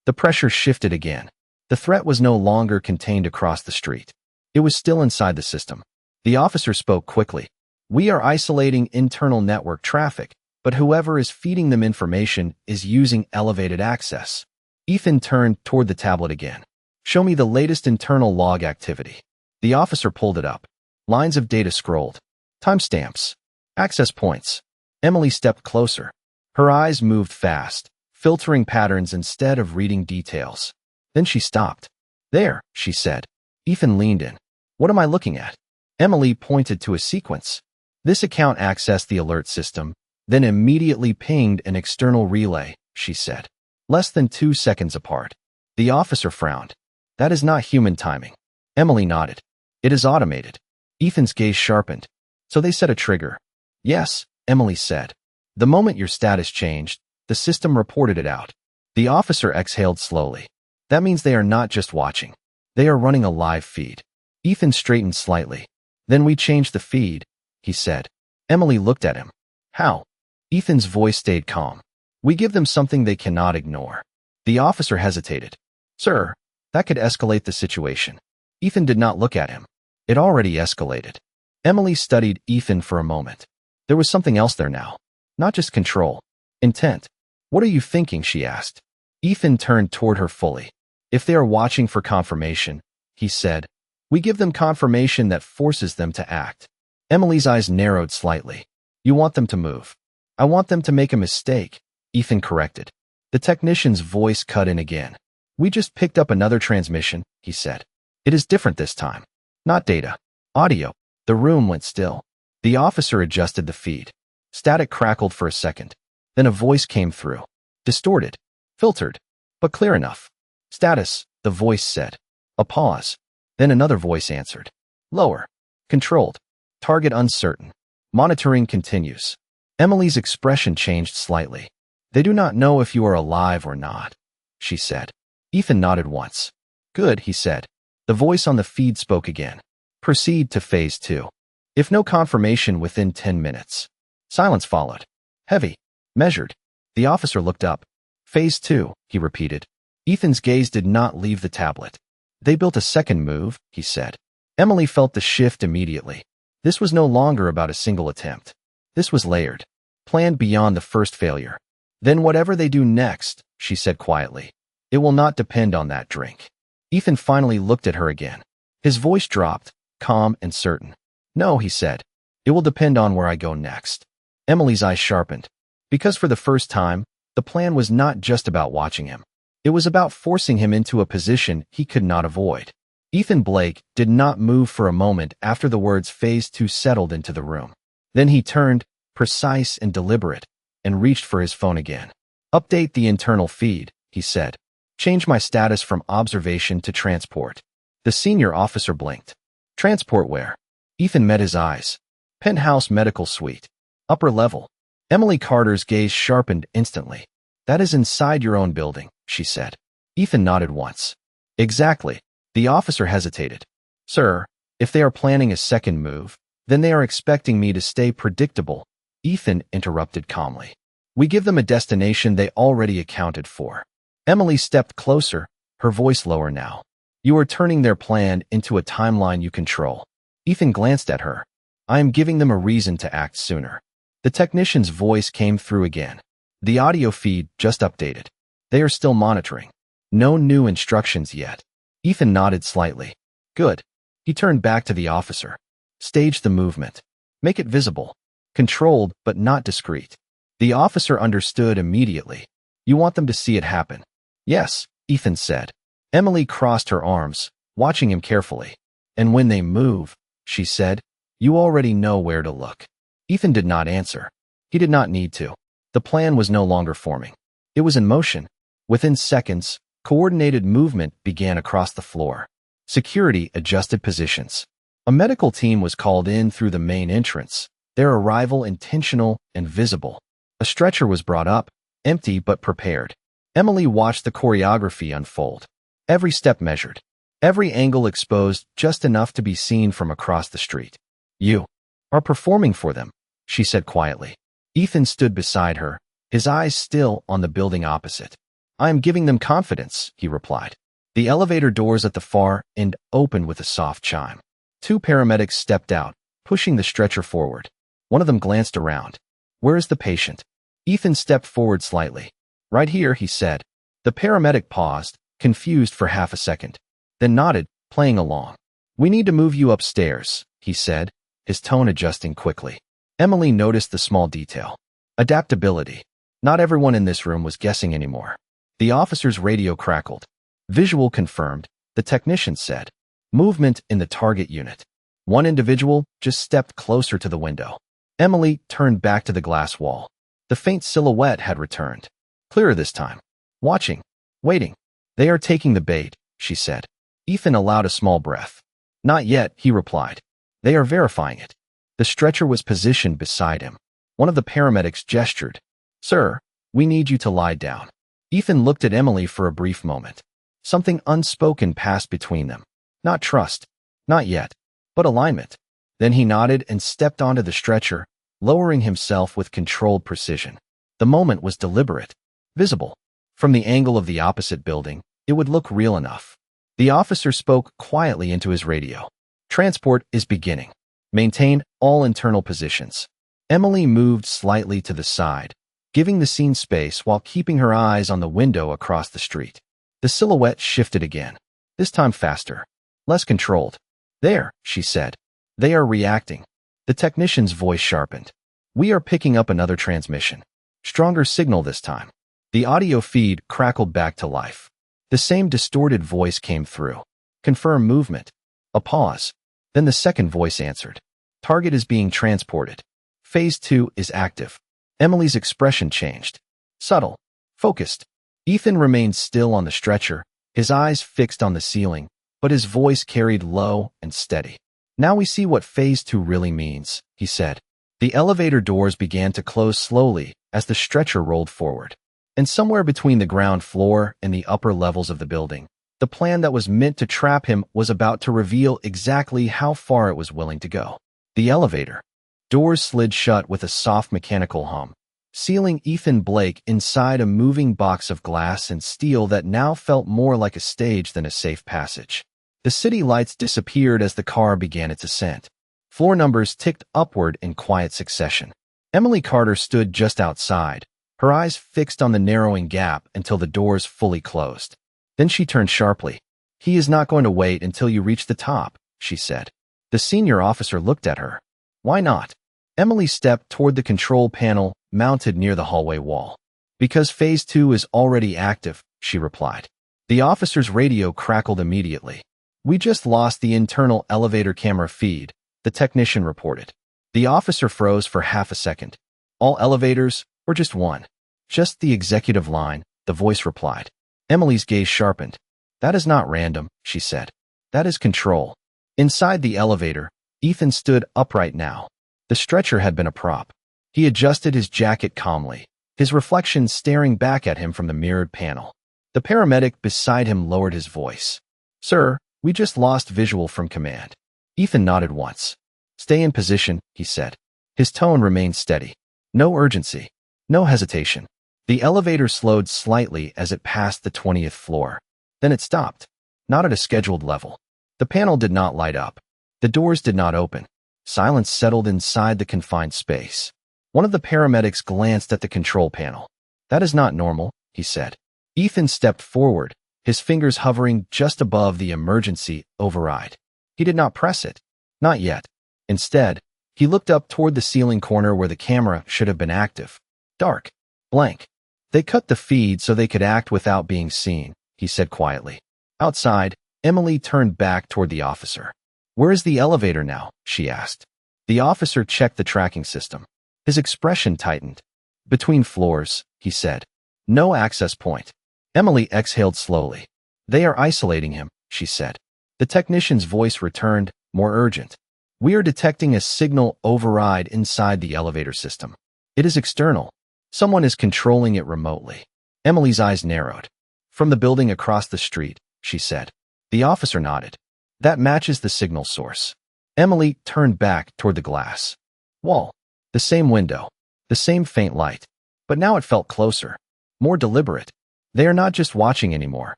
The pressure shifted again. The threat was no longer contained across the street. It was still inside the system. The officer spoke quickly. We are isolating internal network traffic, but whoever is feeding them information is using elevated access. Ethan turned toward the tablet again. Show me the latest internal log activity. The officer pulled it up. Lines of data scrolled. Timestamps. Access points. Emily stepped closer. Her eyes moved fast, filtering patterns instead of reading details. Then she stopped. There, she said. Ethan leaned in. What am I looking at? Emily pointed to a sequence. This account accessed the alert system, then immediately pinged an external relay, she said. Less than 2 seconds apart. The officer frowned. That is not human timing. Emily nodded. It is automated. Ethan's gaze sharpened. So they set a trigger. Yes, Emily said. The moment your status changed, the system reported it out. The officer exhaled slowly. That means they are not just watching. They are running a live feed. Ethan straightened slightly. Then we changed the feed, he said. Emily looked at him. How? Ethan's voice stayed calm. We give them something they cannot ignore. The officer hesitated. Sir, that could escalate the situation. Ethan did not look at him. It already escalated. Emily studied Ethan for a moment. There was something else there now. Not just control. Intent. What are you thinking? She asked. Ethan turned toward her fully. If they are watching for confirmation, he said, we give them confirmation that forces them to act. Emily's eyes narrowed slightly. You want them to move. I want them to make a mistake, Ethan corrected. The technician's voice cut in again. We just picked up another transmission, he said. It is different this time. Not data. Audio. The room went still. The officer adjusted the feed. Static crackled for a second. Then a voice came through. Distorted. Filtered. But clear enough. Status, the voice said. A pause. Then another voice answered. Lower. Controlled. Target uncertain. Monitoring continues. Emily's expression changed slightly. They do not know if you are alive or not, she said. Ethan nodded once. Good, he said. The voice on the feed spoke again. Proceed to phase 2. If no confirmation within 10 minutes. Silence followed. Heavy. Measured. The officer looked up. Phase 2, he repeated. Ethan's gaze did not leave the tablet. They built a second move, he said. Emily felt the shift immediately. This was no longer about a single attempt. This was layered, planned beyond the first failure. Then whatever they do next, she said quietly, it will not depend on that drink. Ethan finally looked at her again. His voice dropped, calm and certain. No, he said. It will depend on where I go next. Emily's eyes sharpened. Because for the first time, the plan was not just about watching him. It was about forcing him into a position he could not avoid. Ethan Blake did not move for a moment after the words Phase 2 settled into the room. Then he turned, precise and deliberate, and reached for his phone again. Update the internal feed, he said. Change my status from observation to transport. The senior officer blinked. Transport where? Ethan met his eyes. Penthouse medical suite. Upper level. Emily Carter's gaze sharpened instantly. That is inside your own building, she said. Ethan nodded once. Exactly. The officer hesitated. Sir, if they are planning a second move, then they are expecting me to stay predictable, Ethan interrupted calmly. We give them a destination they already accounted for. Emily stepped closer, her voice lower now. You are turning their plan into a timeline you control. Ethan glanced at her. I am giving them a reason to act sooner. The technician's voice came through again. The audio feed just updated. They are still monitoring. No new instructions yet. Ethan nodded slightly. Good. He turned back to the officer. Stage the movement. Make it visible. Controlled, but not discreet. The officer understood immediately. You want them to see it happen. Yes, Ethan said. Emily crossed her arms, watching him carefully. And when they move, she said, you already know where to look. Ethan did not answer. He did not need to. The plan was no longer forming. It was in motion. Within seconds, coordinated movement began across the floor. Security adjusted positions. A medical team was called in through the main entrance, their arrival intentional and visible. A stretcher was brought up, empty but prepared. Emily watched the choreography unfold. Every step measured. Every angle exposed just enough to be seen from across the street. You are performing for them, she said quietly. Ethan stood beside her, his eyes still on the building opposite. I am giving them confidence, he replied. The elevator doors at the far end opened with a soft chime. Two paramedics stepped out, pushing the stretcher forward. One of them glanced around. Where is the patient? Ethan stepped forward slightly. Right here, he said. The paramedic paused, confused for half a second, then nodded, playing along. We need to move you upstairs, he said, his tone adjusting quickly. Emily noticed the small detail. Adaptability. Not everyone in this room was guessing anymore. The officer's radio crackled. Visual confirmed, the technician said. Movement in the target unit. One individual just stepped closer to the window. Emily turned back to the glass wall. The faint silhouette had returned. Clearer this time. Watching. Waiting. They are taking the bait, she said. Ethan allowed a small breath. Not yet, he replied. They are verifying it. The stretcher was positioned beside him. One of the paramedics gestured. Sir, we need you to lie down. Ethan looked at Emily for a brief moment. Something unspoken passed between them. Not trust. Not yet. But alignment. Then he nodded and stepped onto the stretcher, lowering himself with controlled precision. The moment was deliberate. Visible. From the angle of the opposite building, it would look real enough. The officer spoke quietly into his radio. Transport is beginning. Maintain all internal positions. Emily moved slightly to the side, giving the scene space while keeping her eyes on the window across the street. The silhouette shifted again, this time faster, less controlled. There, she said. They are reacting. The technician's voice sharpened. We are picking up another transmission. Stronger signal this time. The audio feed crackled back to life. The same distorted voice came through. Confirm movement. A pause. Then the second voice answered. Target is being transported. Phase 2 is active. Emily's expression changed. Subtle. Focused. Ethan remained still on the stretcher, his eyes fixed on the ceiling, but his voice carried low and steady. Now we see what Phase 2 really means, he said. The elevator doors began to close slowly as the stretcher rolled forward. And somewhere between the ground floor and the upper levels of the building, the plan that was meant to trap him was about to reveal exactly how far it was willing to go. The elevator. Doors slid shut with a soft mechanical hum, sealing Ethan Blake inside a moving box of glass and steel that now felt more like a stage than a safe passage. The city lights disappeared as the car began its ascent. Floor numbers ticked upward in quiet succession. Emily Carter stood just outside, her eyes fixed on the narrowing gap until the doors fully closed. Then she turned sharply. "He is not going to wait until you reach the top," she said. The senior officer looked at her. "Why not?" Emily stepped toward the control panel mounted near the hallway wall. "Because Phase 2 is already active," she replied. The officer's radio crackled immediately. "We just lost the internal elevator camera feed," the technician reported. The officer froze for half a second. "All elevators, or just one?" "Just the executive line," the voice replied. Emily's gaze sharpened. "That is not random," she said. "That is control." Inside the elevator, Ethan stood upright now. The stretcher had been a prop. He adjusted his jacket calmly, his reflection staring back at him from the mirrored panel. The paramedic beside him lowered his voice. "Sir, we just lost visual from command." Ethan nodded once. "Stay in position," he said. His tone remained steady. No urgency. No hesitation. The elevator slowed slightly as it passed the 20th floor. Then it stopped. Not at a scheduled level. The panel did not light up. The doors did not open. Silence settled inside the confined space. One of the paramedics glanced at the control panel. "That is not normal," he said. Ethan stepped forward, his fingers hovering just above the emergency override. He did not press it. Not yet. Instead, he looked up toward the ceiling corner where the camera should have been active. Dark. Blank. "They cut the feed so they could act without being seen," he said quietly. Outside, Emily turned back toward the officer. "Where is the elevator now?" she asked. The officer checked the tracking system. His expression tightened. "Between floors," he said. "No access point." Emily exhaled slowly. "They are isolating him," she said. The technician's voice returned, more urgent. "We are detecting a signal override inside the elevator system. It is external. Someone is controlling it remotely." Emily's eyes narrowed. "From the building across the street," she said. The officer nodded. "That matches the signal source." Emily turned back toward the glass wall. The same window. The same faint light. But now it felt closer. More deliberate. "They are not just watching anymore,"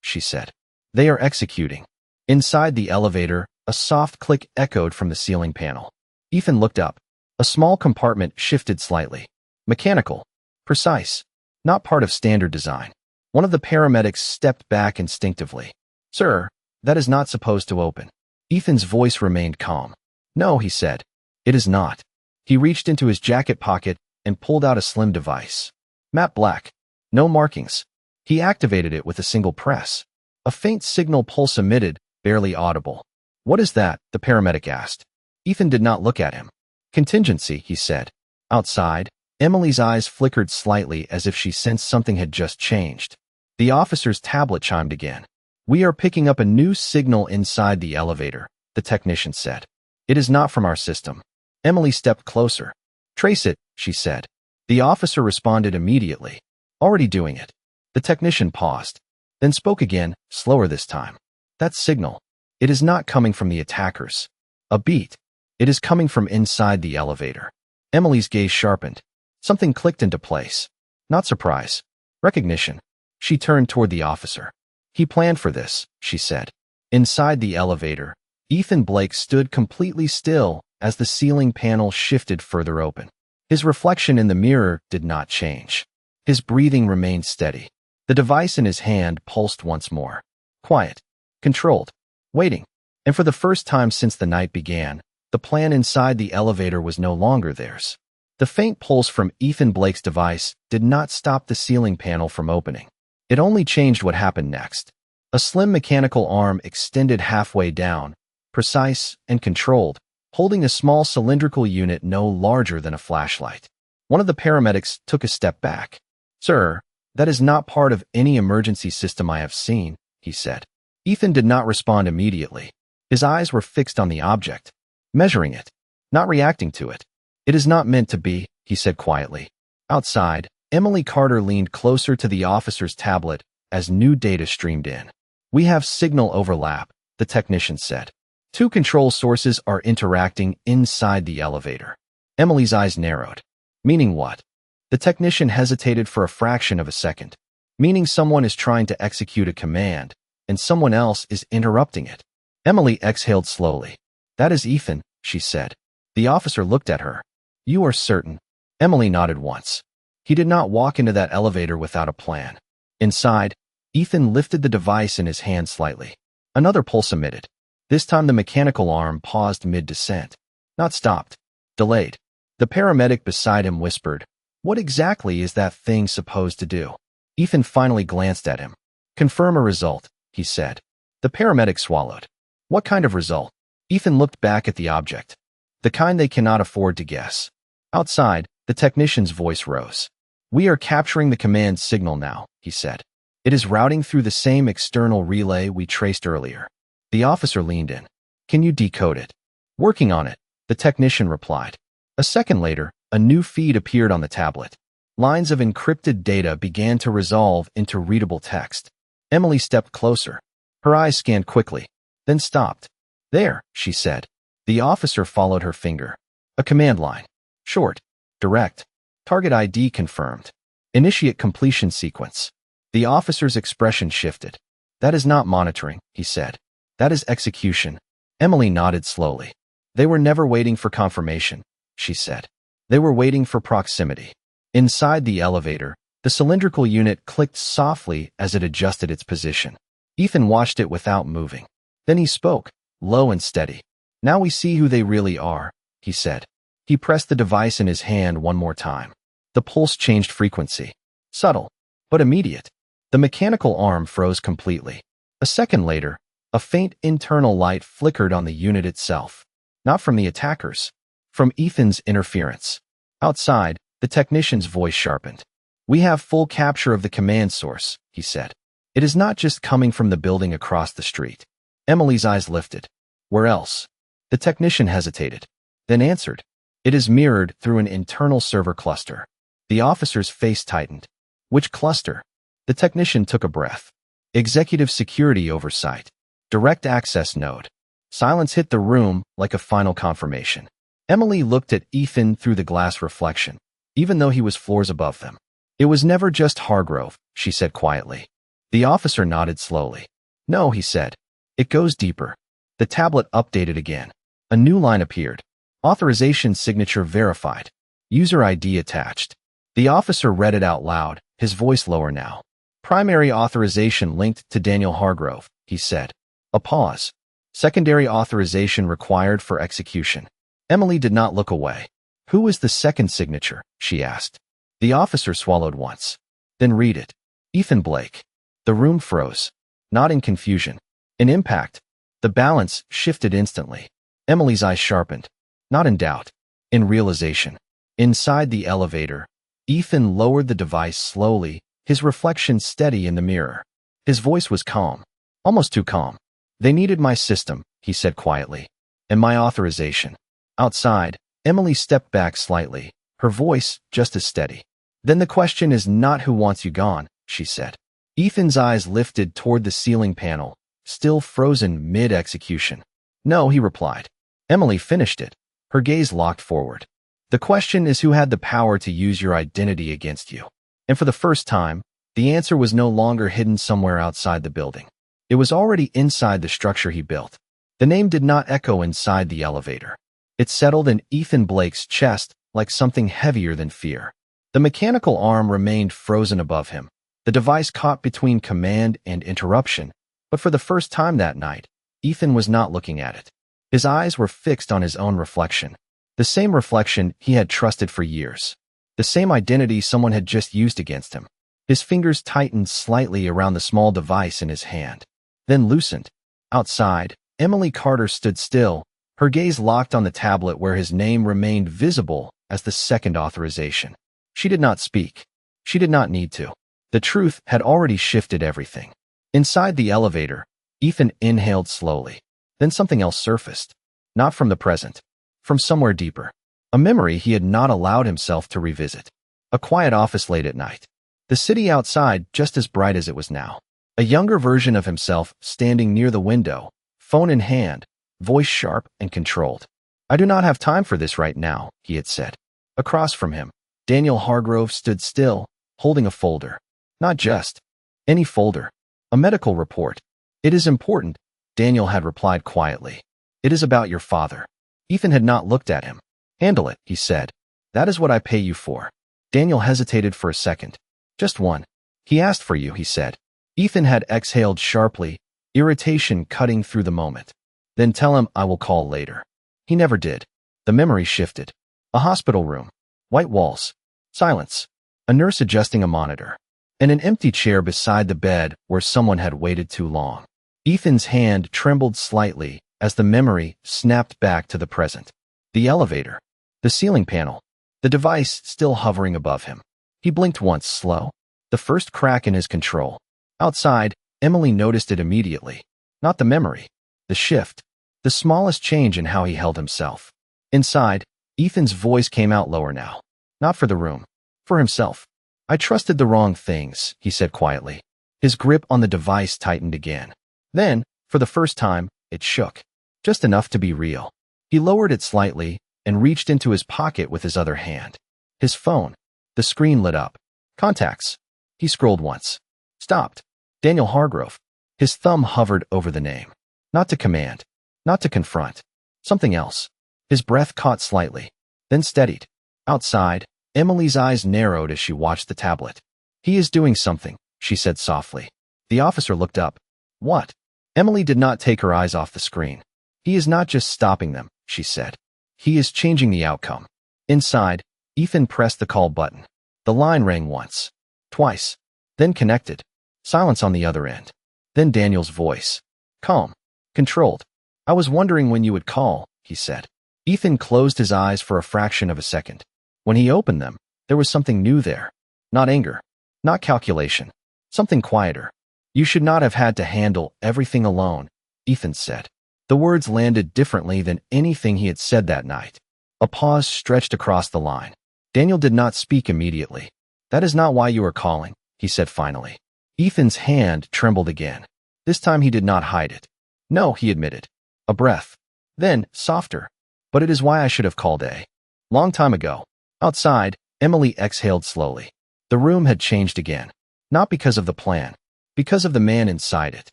she said. "They are executing." Inside the elevator, a soft click echoed from the ceiling panel. Ethan looked up. A small compartment shifted slightly. Mechanical. Precise. Not part of standard design. One of the paramedics stepped back instinctively. "Sir, that is not supposed to open." Ethan's voice remained calm. "No," he said. "It is not." He reached into his jacket pocket and pulled out a slim device. Matte black. No markings. He activated it with a single press. A faint signal pulse emitted, barely audible. "What is that?" the paramedic asked. Ethan did not look at him. "Contingency," he said. Outside, Emily's eyes flickered slightly as if she sensed something had just changed. The officer's tablet chimed again. "We are picking up a new signal inside the elevator," the technician said. "It is not from our system." Emily stepped closer. "Trace it," she said. The officer responded immediately. "Already doing it." The technician paused, then spoke again, slower this time. "That signal. It is not coming from the attackers. A beat. It is coming from inside the elevator." Emily's gaze sharpened. Something clicked into place. Not surprise. Recognition. She turned toward the officer. "He planned for this," she said. Inside the elevator, Ethan Blake stood completely still as the ceiling panel shifted further open. His reflection in the mirror did not change. His breathing remained steady. The device in his hand pulsed once more. Quiet. Controlled. Waiting. And for the first time since the night began, the plan inside the elevator was no longer theirs. The faint pulse from Ethan Blake's device did not stop the ceiling panel from opening. It only changed what happened next. A slim mechanical arm extended halfway down, precise and controlled, holding a small cylindrical unit no larger than a flashlight. One of the paramedics took a step back. "Sir, that is not part of any emergency system I have seen," he said. Ethan did not respond immediately. His eyes were fixed on the object, measuring it, not reacting to it. "It is not meant to be," he said quietly. Outside, Emily Carter leaned closer to the officer's tablet as new data streamed in. "We have signal overlap," the technician said. "Two control sources are interacting inside the elevator." Emily's eyes narrowed. "Meaning what?" The technician hesitated for a fraction of a second. "Meaning someone is trying to execute a command, and someone else is interrupting it." Emily exhaled slowly. That is Ethan, she said. The officer looked at her. You are certain? Emily nodded once. He did not walk into that elevator without a plan. Inside, Ethan lifted the device in his hand slightly. Another pulse emitted. This time the mechanical arm paused mid-descent. Not stopped. Delayed. The paramedic beside him whispered, "What exactly is that thing supposed to do?" Ethan finally glanced at him. "Confirm a result," he said. The paramedic swallowed. "What kind of result?" Ethan looked back at the object. The kind they cannot afford to guess. Outside, the technician's voice rose. "We are capturing the command signal now," he said. "It is routing through the same external relay we traced earlier." The officer leaned in. "Can you decode it?" "Working on it," the technician replied. A second later, a new feed appeared on the tablet. Lines of encrypted data began to resolve into readable text. Emily stepped closer. Her eyes scanned quickly, then stopped. "There," she said. The officer followed her finger. A command line. Short. Direct. Target ID confirmed. Initiate completion sequence. The officer's expression shifted. "That is not monitoring," he said. "That is execution." Emily nodded slowly. "They were never waiting for confirmation," she said. "They were waiting for proximity." Inside the elevator, the cylindrical unit clicked softly as it adjusted its position. Ethan watched it without moving. Then he spoke, low and steady. "Now we see who they really are," he said. He pressed the device in his hand one more time. The pulse changed frequency. Subtle, but immediate. The mechanical arm froze completely. A second later, a faint internal light flickered on the unit itself. Not from the attackers. From Ethan's interference. Outside, the technician's voice sharpened. "We have full capture of the command source," he said. "It is not just coming from the building across the street." Emily's eyes lifted. "Where else?" The technician hesitated, then answered. "It is mirrored through an internal server cluster." The officer's face tightened. "Which cluster?" The technician took a breath. "Executive Security Oversight. Direct Access Node." Silence hit the room like a final confirmation. Emily looked at Ethan through the glass reflection, even though he was floors above them. "It was never just Hargrove," she said quietly. The officer nodded slowly. "No," he said. "It goes deeper." The tablet updated again. A new line appeared. Authorization signature verified. User ID attached. The officer read it out loud, his voice lower now. "Primary authorization linked to Daniel Hargrove," he said. A pause. "Secondary authorization required for execution." Emily did not look away. "Who was the second signature?" she asked. The officer swallowed once. "Then read it." "Ethan Blake." The room froze. Not in confusion. In impact. The balance shifted instantly. Emily's eyes sharpened. Not in doubt. In realization. Inside the elevator, Ethan lowered the device slowly, his reflection steady in the mirror. His voice was calm. Almost too calm. "They needed my system," he said quietly. "And my authorization." Outside, Emily stepped back slightly, her voice just as steady. "Then the question is not who wants you gone," she said. Ethan's eyes lifted toward the ceiling panel, still frozen mid-execution. "No," he replied. Emily finished it, her gaze locked forward. "The question is who had the power to use your identity against you." And for the first time, the answer was no longer hidden somewhere outside the building. It was already inside the structure he built. The name did not echo inside the elevator. It settled in Ethan Blake's chest like something heavier than fear. The mechanical arm remained frozen above him, the device caught between command and interruption, but for the first time that night, Ethan was not looking at it. His eyes were fixed on his own reflection, the same reflection he had trusted for years, the same identity someone had just used against him. His fingers tightened slightly around the small device in his hand, then loosened. Outside, Emily Carter stood still, her gaze locked on the tablet where his name remained visible as the second authorization. She did not speak. She did not need to. The truth had already shifted everything. Inside the elevator, Ethan inhaled slowly. Then something else surfaced. Not from the present. From somewhere deeper. A memory he had not allowed himself to revisit. A quiet office late at night. The city outside just as bright as it was now. A younger version of himself standing near the window, phone in hand, voice sharp and controlled. "I do not have time for this right now," he had said. Across from him, Daniel Hargrove stood still, holding a folder. Not just any folder. A medical report. "It is important," Daniel had replied quietly. It is about your father. Ethan had not looked at him. Handle it, he said. That is what I pay you for. Daniel hesitated for a second. Just one. He asked for you, he said. Ethan had exhaled sharply, irritation cutting through the moment. Then tell him I will call later. He never did. The memory shifted. A hospital room. White walls. Silence. A nurse adjusting a monitor. And an empty chair beside the bed where someone had waited too long. Ethan's hand trembled slightly as the memory snapped back to the present. The elevator. The ceiling panel. The device still hovering above him. He blinked once, slow. The first crack in his control. Outside, Emily noticed it immediately. Not the memory. The shift. The smallest change in how he held himself. Inside, Ethan's voice came out lower now. Not for the room. For himself. I trusted the wrong things, he said quietly. His grip on the device tightened again. Then, for the first time, it shook. Just enough to be real. He lowered it slightly and reached into his pocket with his other hand. His phone. The screen lit up. Contacts. He scrolled once. Stopped. Daniel Hargrove. His thumb hovered over the name. Not to command. Not to confront. Something else. His breath caught slightly. Then steadied. Outside, Emily's eyes narrowed as she watched the tablet. He is doing something, she said softly. The officer looked up. What? Emily did not take her eyes off the screen. He is not just stopping them, she said. He is changing the outcome. Inside, Ethan pressed the call button. The line rang once. Twice. Then connected. Silence on the other end. Then Daniel's voice. Calm. Controlled. I was wondering when you would call, he said. Ethan closed his eyes for a fraction of a second. When he opened them, there was something new there. Not anger. Not calculation. Something quieter. You should not have had to handle everything alone, Ethan said. The words landed differently than anything he had said that night. A pause stretched across the line. Daniel did not speak immediately. That is not why you are calling, he said finally. Ethan's hand trembled again. This time he did not hide it. No, he admitted. A breath. Then, softer. But it is why I should have called a long time ago. Outside, Emily exhaled slowly. The room had changed again. Not because of the plan. Because of the man inside it.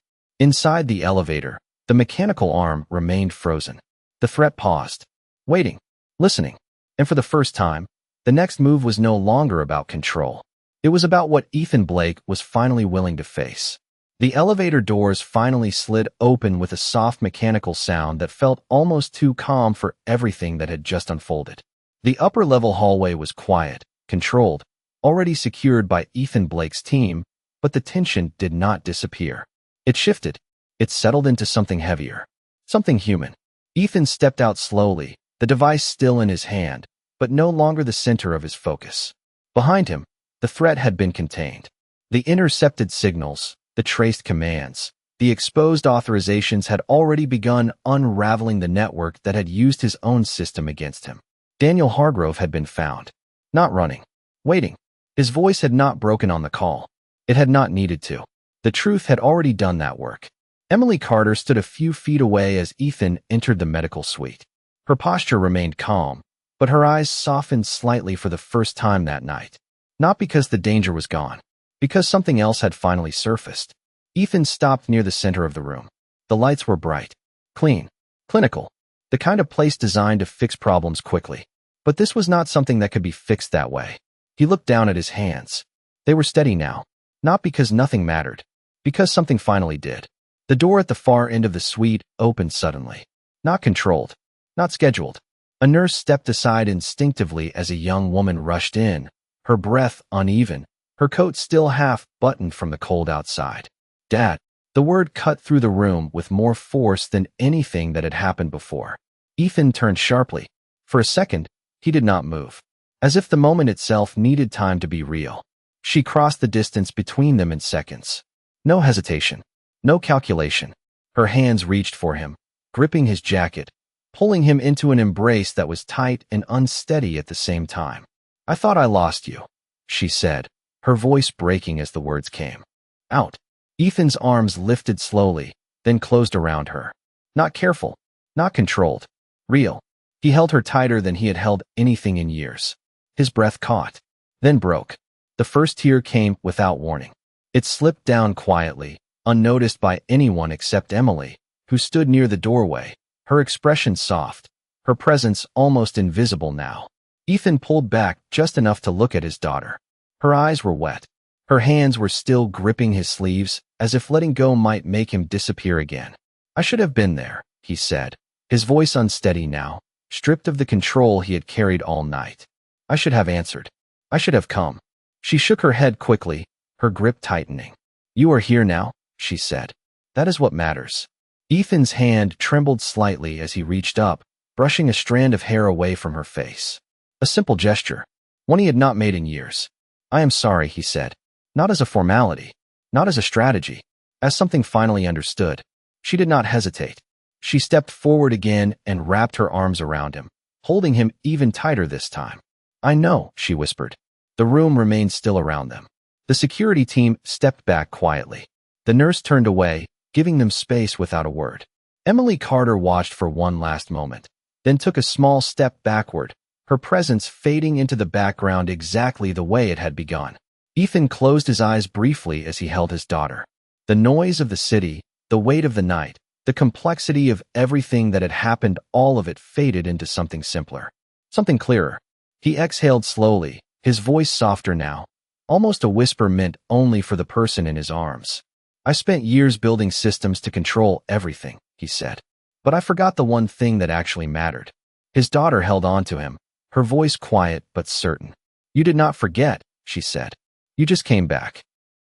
Inside the elevator, the mechanical arm remained frozen. The threat paused. Waiting. Listening. And for the first time, the next move was no longer about control. It was about what Ethan Blake was finally willing to face. The elevator doors finally slid open with a soft mechanical sound that felt almost too calm for everything that had just unfolded. The upper-level hallway was quiet, controlled, already secured by Ethan Blake's team, but the tension did not disappear. It shifted. It settled into something heavier. Something human. Ethan stepped out slowly, the device still in his hand, but no longer the center of his focus. Behind him, the threat had been contained. The intercepted signals, the traced commands, the exposed authorizations had already begun unraveling the network that had used his own system against him. Daniel Hargrove had been found. Not running. Waiting. His voice had not broken on the call. It had not needed to. The truth had already done that work. Emily Carter stood a few feet away as Ethan entered the medical suite. Her posture remained calm, but her eyes softened slightly for the first time that night. Not because the danger was gone. Because something else had finally surfaced. Ethan stopped near the center of the room. The lights were bright. Clean. Clinical. The kind of place designed to fix problems quickly. But this was not something that could be fixed that way. He looked down at his hands. They were steady now. Not because nothing mattered. Because something finally did. The door at the far end of the suite opened suddenly. Not controlled. Not scheduled. A nurse stepped aside instinctively as a young woman rushed in, her breath uneven, her coat still half-buttoned from the cold outside. Dad. The word cut through the room with more force than anything that had happened before. Ethan turned sharply. For a second, he did not move. As if the moment itself needed time to be real. She crossed the distance between them in seconds. No hesitation. No calculation. Her hands reached for him, gripping his jacket, pulling him into an embrace that was tight and unsteady at the same time. I thought I lost you, she said, her voice breaking as the words came. Out. Ethan's arms lifted slowly, then closed around her. Not careful. Not controlled. Real. He held her tighter than he had held anything in years. His breath caught, then broke. The first tear came without warning. It slipped down quietly, unnoticed by anyone except Emily, who stood near the doorway, her expression soft, her presence almost invisible now. Ethan pulled back just enough to look at his daughter. Her eyes were wet. Her hands were still gripping his sleeves, as if letting go might make him disappear again. "I should have been there," he said, his voice unsteady now, stripped of the control he had carried all night. "I should have answered. I should have come." She shook her head quickly, her grip tightening. "You are here now," she said. "That is what matters." Ethan's hand trembled slightly as he reached up, brushing a strand of hair away from her face. A simple gesture, one he had not made in years. "I am sorry," he said. Not as a formality, not as a strategy, as something finally understood. She did not hesitate. She stepped forward again and wrapped her arms around him, holding him even tighter this time. "I know," she whispered. The room remained still around them. The security team stepped back quietly. The nurse turned away, giving them space without a word. Emily Carter watched for one last moment, then took a small step backward, her presence fading into the background exactly the way it had begun. Ethan closed his eyes briefly as he held his daughter. The noise of the city, the weight of the night, the complexity of everything that had happened, all of it faded into something simpler, something clearer. He exhaled slowly, his voice softer now, almost a whisper meant only for the person in his arms. "I spent years building systems to control everything," he said. "But I forgot the one thing that actually mattered." His daughter held on to him, her voice quiet but certain. "You did not forget," she said. "You just came back."